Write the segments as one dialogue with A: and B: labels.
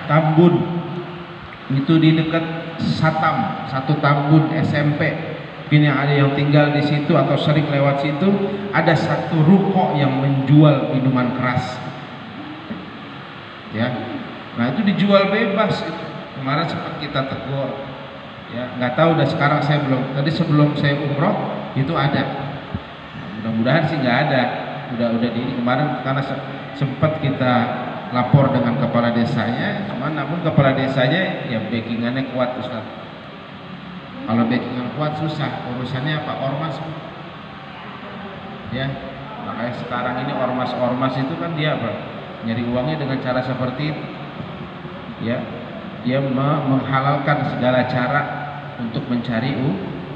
A: Tambun, itu di dekat Satam, satu Tambun SMP. Ini ada yang tinggal di situ atau sering lewat situ, ada satu ruko yang menjual minuman keras. Ya, nah itu dijual bebas itu. Kemarin sempat kita tegur. Ya, nggak tahu udah sekarang saya belum. Tadi sebelum saya umroh itu ada. Nah, mudah-mudahan sih nggak ada. Udah di kemarin karena sempat kita lapor dengan kepala desanya, cuman namun kepala desanya ya backingannya kuat Ustaz. Kalau backingan kuat susah, urusannya apa? Ormas. Ya, makanya sekarang ini ormas itu kan dia apa? Nyari uangnya dengan cara seperti itu. Ya, dia menghalalkan segala cara untuk mencari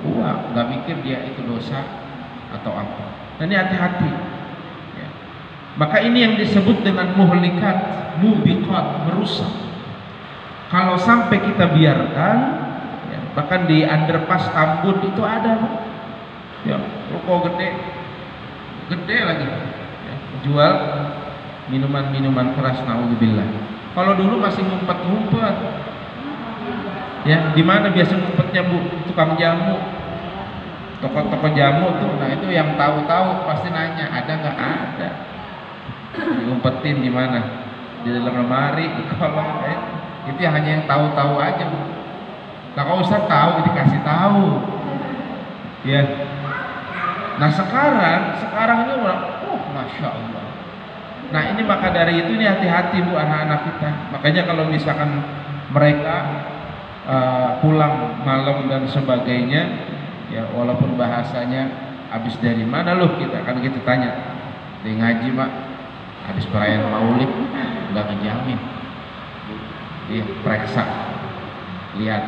A: uang, nggak mikir dia itu dosa atau apa. Dan ini hati-hati. Ya. Maka ini yang disebut dengan muhlikat, mubiqat, merusak. Kalau sampai kita biarkan, ya, bahkan di underpass Tambun itu ada, ya, ruko gede lagi, ya, jual minuman keras, naudzubillah. Kalau dulu masih ngumpet-ngumpet, ya, di mana biasa ngumpetnya Bu? Tukang jamu, toko-toko jamu tuh. Nah itu yang tahu-tahu pasti nanya, ada nggak? Ada. Diumpetin di mana? Di dalam lemari, di kolong. Itu yang hanya yang tahu-tahu aja Bu. Nah kalau Ustaz tahu, dikasih tahu, ya. Nah sekarang ini orang, masya Allah. Nah ini maka dari itu ini hati-hati Bu anak-anak kita. Makanya kalau misalkan mereka pulang malam dan sebagainya, ya walaupun bahasanya habis dari mana loh, kita kan kita tanya, dari ngaji Mak, habis perayaan Maulid, nggak ngejamin. Dia periksa, lihat,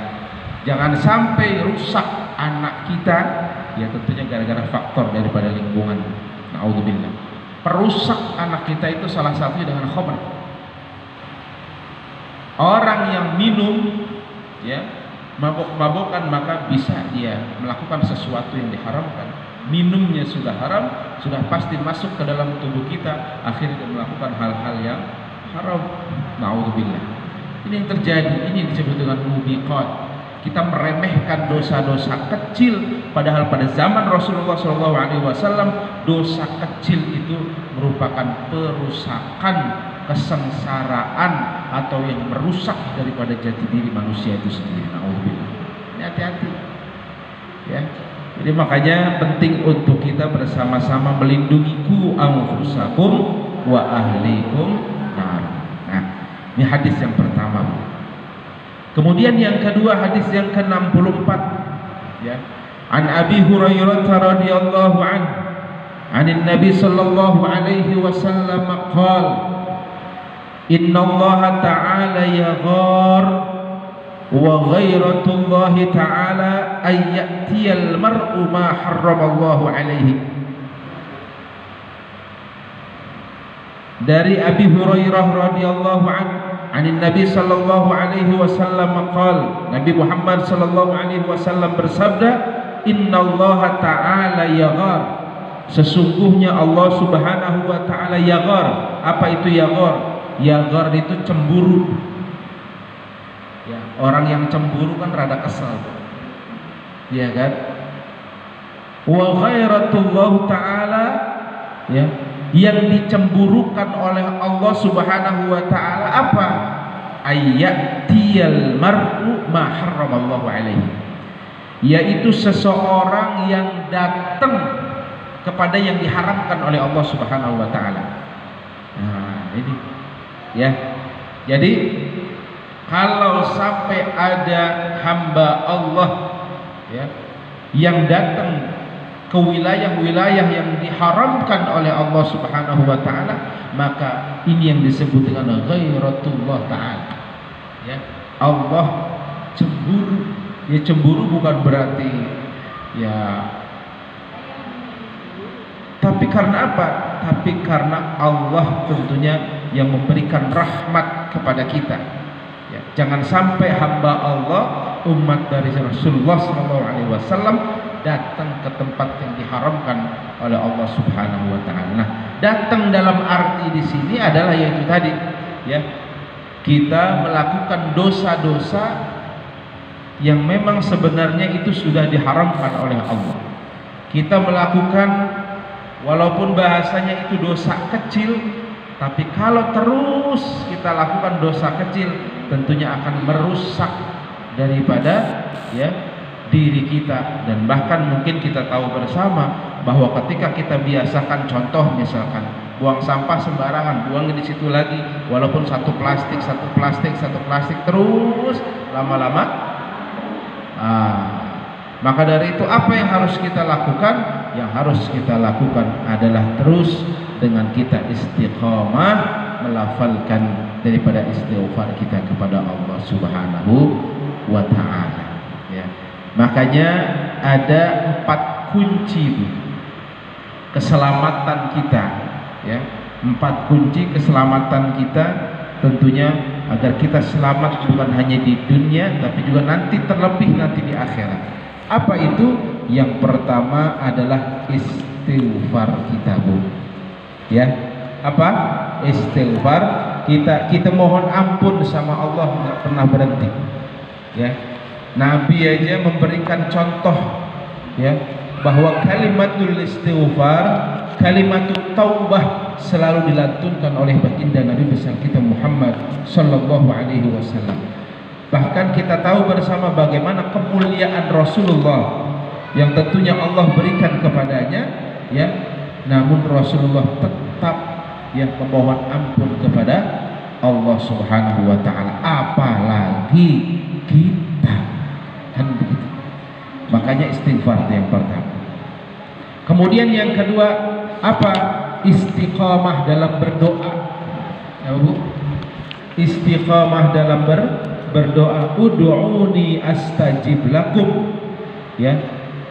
A: jangan sampai rusak anak kita, ya tentunya gara-gara faktor daripada lingkungan. Naudzubillah. Perusak anak kita itu salah satunya dengan khamr. Orang yang minum, ya, mabok-mabokan, maka bisa dia melakukan sesuatu yang diharamkan. Minumnya sudah haram, sudah pasti masuk ke dalam tubuh kita, akhirnya dia melakukan hal-hal yang haram. Naudzubillah. Ini yang terjadi, ini yang disebut dengan mubiqat. Kita meremehkan dosa-dosa kecil, padahal pada zaman Rasulullah SAW dosa kecil itu merupakan perusakan, kesengsaraan, atau yang merusak daripada jati diri manusia itu sendiri. Naudzubillah. Ini hati-hati, ya. Jadi makanya penting untuk kita bersama-sama melindungi ku anfusakum wa ahlikum nar. Nah, ini hadis yang pertama. Kemudian yang kedua, hadis yang ke-64, ya. An Abi Hurairah radhiyallahu anhu, anin Nabi sallallahu alaihi wasallam qala, inna Allah ta'ala yaghar wa ghairatullahi ta'ala ay ya'tiyal mar'u ma harramallahu alaihi. Dari Abi Hurairah radhiyallahu anhu, anin Nabi sallallahu alaihi wasallam qala, Nabi Muhammad sallallahu alaihi wasallam bersabda, innallaha ta'ala yaghar, sesungguhnya Allah subhanahu wa ta'ala yaghar. Apa itu yaghar? Yaghar itu cemburu, ya, orang yang cemburu kan rada kesal, ya kan. Wa ghairatullah ta'ala, ya, yang dicemburukan oleh Allah subhanahu wa ta'ala apa? Ayyatiyal mar'u ma harramallahu alaihi, yaitu seseorang yang datang kepada yang diharamkan oleh Allah subhanahu wa ta'ala. Nah ini, ya. Jadi kalau sampai ada hamba Allah, ya, yang datang ke wilayah-wilayah yang diharamkan oleh Allah subhanahu wa ta'ala, maka ini yang disebut dengan ghairatullah ta'ala, ya. Allah cemburu. Ya, cemburu bukan berarti, ya, tapi karena apa? Tapi karena Allah tentunya yang memberikan rahmat kepada kita, ya. Jangan sampai hamba Allah, umat dari Rasulullah SAW datang ke tempat yang diharamkan oleh Allah Subhanahu wa ta'ala. Nah, datang dalam arti di sini adalah yaitu tadi, ya, kita melakukan dosa-dosa yang memang sebenarnya itu sudah diharamkan oleh Allah. Kita melakukan, walaupun bahasanya itu dosa kecil, tapi kalau terus kita lakukan dosa kecil, tentunya akan merusak daripada ya diri kita. Dan bahkan mungkin kita tahu bersama bahwa ketika kita biasakan, contoh misalkan buang sampah sembarangan, buang di situ lagi, walaupun satu plastik terus, lama-lama maka dari itu apa yang harus kita lakukan? Yang harus kita lakukan adalah terus dengan kita istiqamah melafalkan daripada istighfar kita kepada Allah Subhanahu wa ta'ala ya. Makanya ada 4 kunci keselamatan kita ya. 4 kunci keselamatan kita, tentunya agar kita selamat bukan hanya di dunia tapi juga nanti, terlebih nanti di akhirat. Apa itu? Yang pertama adalah istighfar kita, Bu. Ya. Apa? Istighfar kita mohon ampun sama Allah, nggak pernah berhenti. Ya. Nabi aja memberikan contoh ya bahwa kalimatul istighfar, kalimatul taubah selalu dilantunkan oleh baginda Nabi besar kita Muhammad sallallahu alaihi wasallam. Bahkan kita tahu bersama bagaimana kemuliaan Rasulullah yang tentunya Allah berikan kepadanya ya, namun Rasulullah tetap yang memohon ampun kepada Allah Subhanahu wa taala, apalagi kita, kan begitu. Makanya istighfar yang pertama. Kemudian yang kedua apa? Istiqamah dalam berdoa. Ya, Bu? Istiqamah dalam berdoa. Ud'uni astajib lakum. Ya.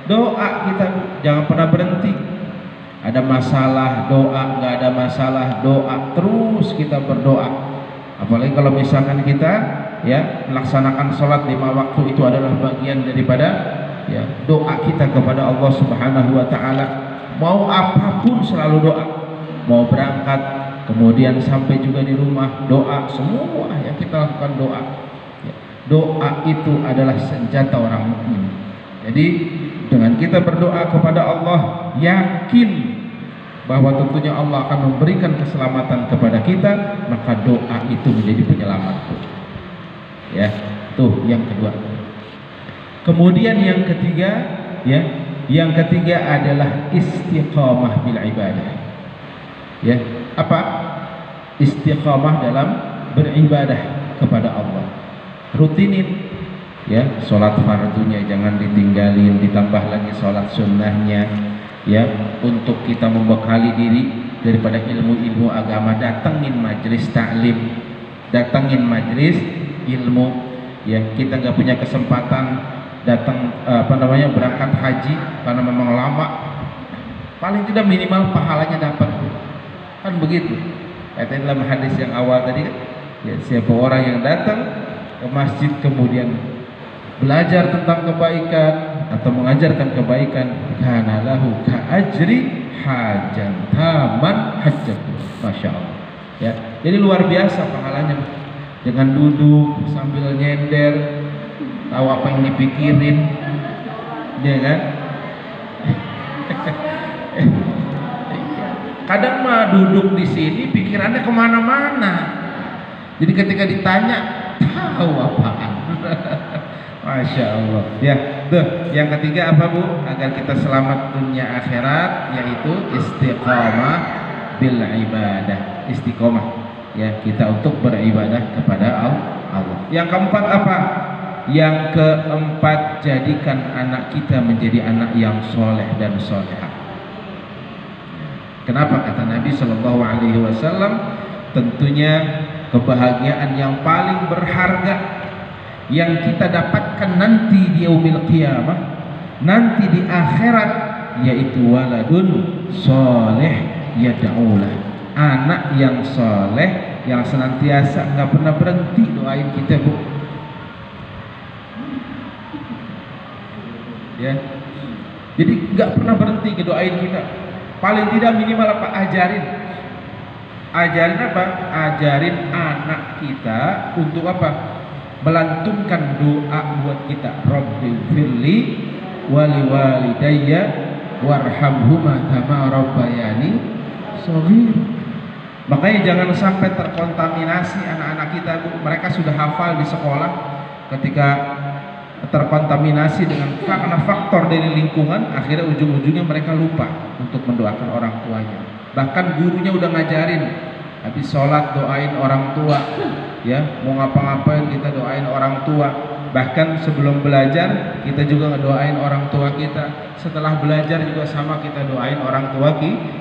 A: Doa kita jangan pernah berhenti. Ada masalah doa, nggak ada masalah doa, terus kita berdoa. Apalagi kalau misalkan kita ya melaksanakan sholat 5 waktu, itu adalah bagian daripada ya doa kita kepada Allah Subhanahu wa taala. Mau apapun selalu doa, mau berangkat kemudian sampai juga di rumah doa, semua ya kita lakukan doa ya. Doa itu adalah senjata orang mukmin. Jadi dengan kita berdoa kepada Allah, yakin bahwa tentunya Allah akan memberikan keselamatan kepada kita, maka doa itu menjadi penyelamat ya. Tuh yang kedua. Kemudian yang ketiga ya, yang ketiga adalah istiqamah bil ibadah. Ya, apa? Istiqamah dalam beribadah kepada Allah. Rutinin ya, sholat fardunya jangan ditinggalin, ditambah lagi sholat sunnahnya ya, untuk kita membekali diri daripada ilmu-ilmu agama. Datengin majelis taklim, datengin majelis ilmu ya. Kita nggak punya kesempatan datang berangkat haji karena memang lama, paling tidak minimal pahalanya dapat, kan begitu. Kata dalam hadis yang awal tadi kan ya, siapa orang yang datang ke masjid kemudian belajar tentang kebaikan atau mengajarkan kebaikan, kana lahu ka ajri hajan taman hajjat. Masya Allah ya. Jadi luar biasa pahalanya, dengan duduk sambil nyender, tahu apa yang dipikirin dia kan. Kadang mah duduk di sini pikirannya kemana-mana, jadi ketika ditanya tahu apaan. Masya Allah ya. Tuh yang ketiga apa, Bu? Agar kita selamat dunia akhirat, yaitu istiqamah bil ibadah. Istiqamah ya, kita untuk beribadah kepada Allah. Yang keempat apa? Yang keempat, jadikan anak kita menjadi anak yang soleh dan solehah. Kenapa? Kata Nabi Shallallahu Alaihi Wasallam, tentunya kebahagiaan yang paling berharga yang kita dapatkan nanti di yaumil qiyamah, nanti di akhirat, yaitu waladun soleh yad'ulah, anak yang soleh yang senantiasa nggak pernah berhenti doain kita, Bu ya. Jadi nggak pernah berhenti ngedoain kita. Paling tidak minimal apa? Ajarin apa? Ajarin anak kita untuk apa? Melantunkan doa buat kita. Rabbighfirli wali walidayya warhamhuma kama rabbayani shaghir. Makanya jangan sampai terkontaminasi anak-anak kita, Bu. Mereka sudah hafal di sekolah, ketika terkontaminasi dengan karena faktor dari lingkungan, akhirnya ujung-ujungnya mereka lupa untuk mendoakan orang tuanya. Bahkan gurunya udah ngajarin, habis sholat doain orang tua, ya, mau ngapa-ngapain kita doain orang tua. Bahkan sebelum belajar kita juga ngedoain orang tua kita, setelah belajar juga sama kita doain orang tua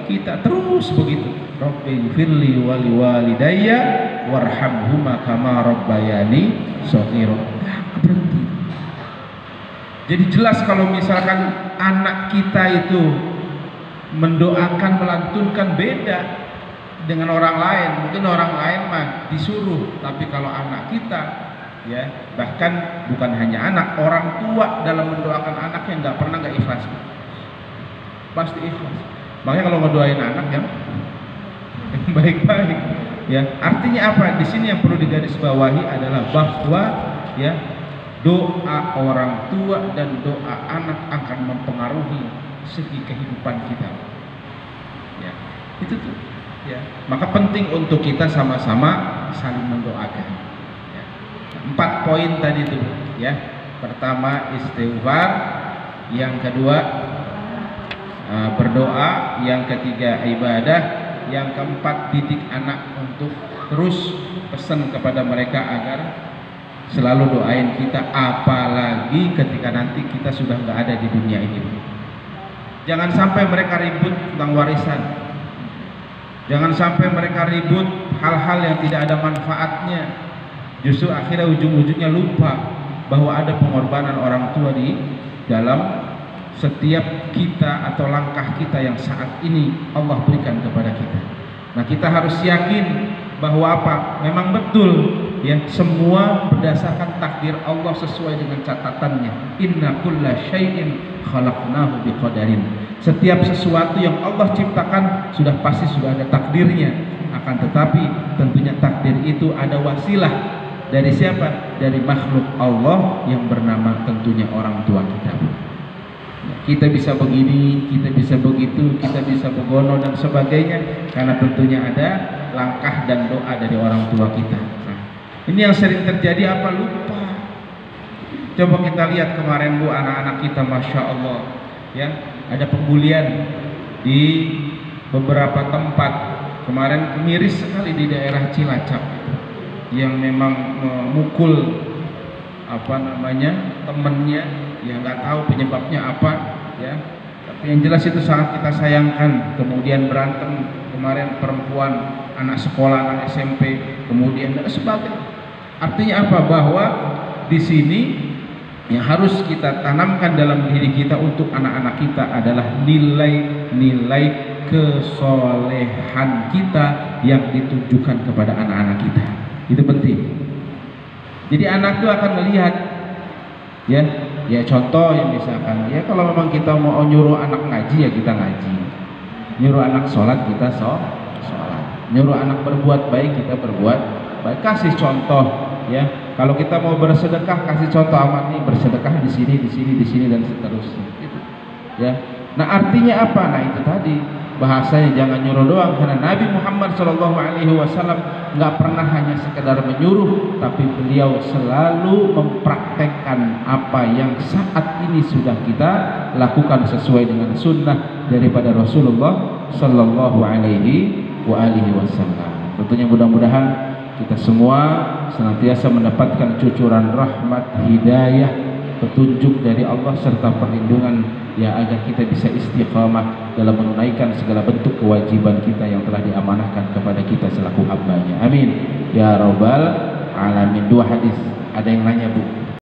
A: kita, terus begitu. Rabbighfirli wali walidayya warhamhuma kama rabbayani shaghira. Berhenti. Jadi jelas kalau misalkan anak kita itu mendoakan, melantunkan, beda dengan orang lain. Mungkin orang lain mah disuruh, tapi kalau anak kita, ya, bahkan bukan hanya anak, orang tua dalam mendoakan anaknya nggak pernah nggak ikhlas, pasti ikhlas. Makanya kalau ngedoain anak yang baik-baik, ya, artinya apa? Di sini yang perlu digarisbawahi adalah bahwa, ya, doa orang tua dan doa anak akan mempengaruhi segi kehidupan kita, ya, itu tuh, ya. Maka penting untuk kita sama-sama saling mendoakan, ya. 4 poin tadi tuh, ya. Pertama istighfar, yang kedua berdoa, yang ketiga ibadah, yang keempat didik anak untuk terus pesan kepada mereka agar selalu doain kita, apalagi ketika nanti kita sudah nggak ada di dunia ini. Jangan sampai mereka ribut tentang warisan, jangan sampai mereka ribut hal-hal yang tidak ada manfaatnya, justru akhirnya ujung-ujungnya lupa bahwa ada pengorbanan orang tua di dalam setiap kita atau langkah kita yang saat ini Allah berikan kepada kita. Nah, kita harus yakin bahwa apa? Memang betul, ya, semua berdasarkan takdir Allah sesuai dengan catatannya. Inna kulla syai'in khalaqnahu biqadarin. Setiap sesuatu yang Allah ciptakan sudah pasti sudah ada takdirnya. Akan tetapi tentunya takdir itu ada wasilah dari siapa? Dari makhluk Allah yang bernama tentunya orang tua kita. Kita bisa begini, kita bisa begitu, kita bisa begono dan sebagainya, karena tentunya ada langkah dan doa dari orang tua kita. Nah, ini yang sering terjadi apa? Lupa. Coba kita lihat kemarin, Bu, anak-anak kita, masya Allah, ya, ada pembulian di beberapa tempat. Kemarin miris sekali di daerah Cilacap, yang memang memukul temennya, yang nggak tahu penyebabnya apa, ya, tapi yang jelas itu sangat kita sayangkan. Kemudian berantem kemarin perempuan, anak sekolah, anak SMP, kemudian dan sebagainya. Artinya apa? Bahwa di sini yang harus kita tanamkan dalam diri kita untuk anak-anak kita adalah nilai-nilai kesolehan kita yang ditujukan kepada anak-anak kita. Itu penting. Jadi anak itu akan melihat, ya contoh yang misalkan, ya, kalau memang kita mau nyuruh anak ngaji, ya kita ngaji, nyuruh anak sholat kita sholat, nyuruh anak berbuat baik kita berbuat baik, kasih contoh, ya. Kalau kita mau bersedekah, kasih contoh, amat nih bersedekah di sini dan seterusnya, gitu, ya. Nah, artinya apa? Nah, itu tadi bahasanya jangan nyuruh doang, karena Nabi Muhammad SAW nggak pernah hanya sekedar menyuruh, tapi beliau selalu mempraktekkan apa yang saat ini sudah kita lakukan sesuai dengan sunnah daripada Rasulullah Sallallahu Alaihi Wasallam. Tentunya mudah-mudahan kita semua senantiasa mendapatkan cucuran rahmat, hidayah, petunjuk dari Allah serta perlindungan, ya, agar kita bisa istiqamah dalam menunaikan segala bentuk kewajiban kita yang telah diamanahkan kepada kita selaku hambanya. Amin ya rabbal alamin. 2 hadis. Ada yang nanya, Bu?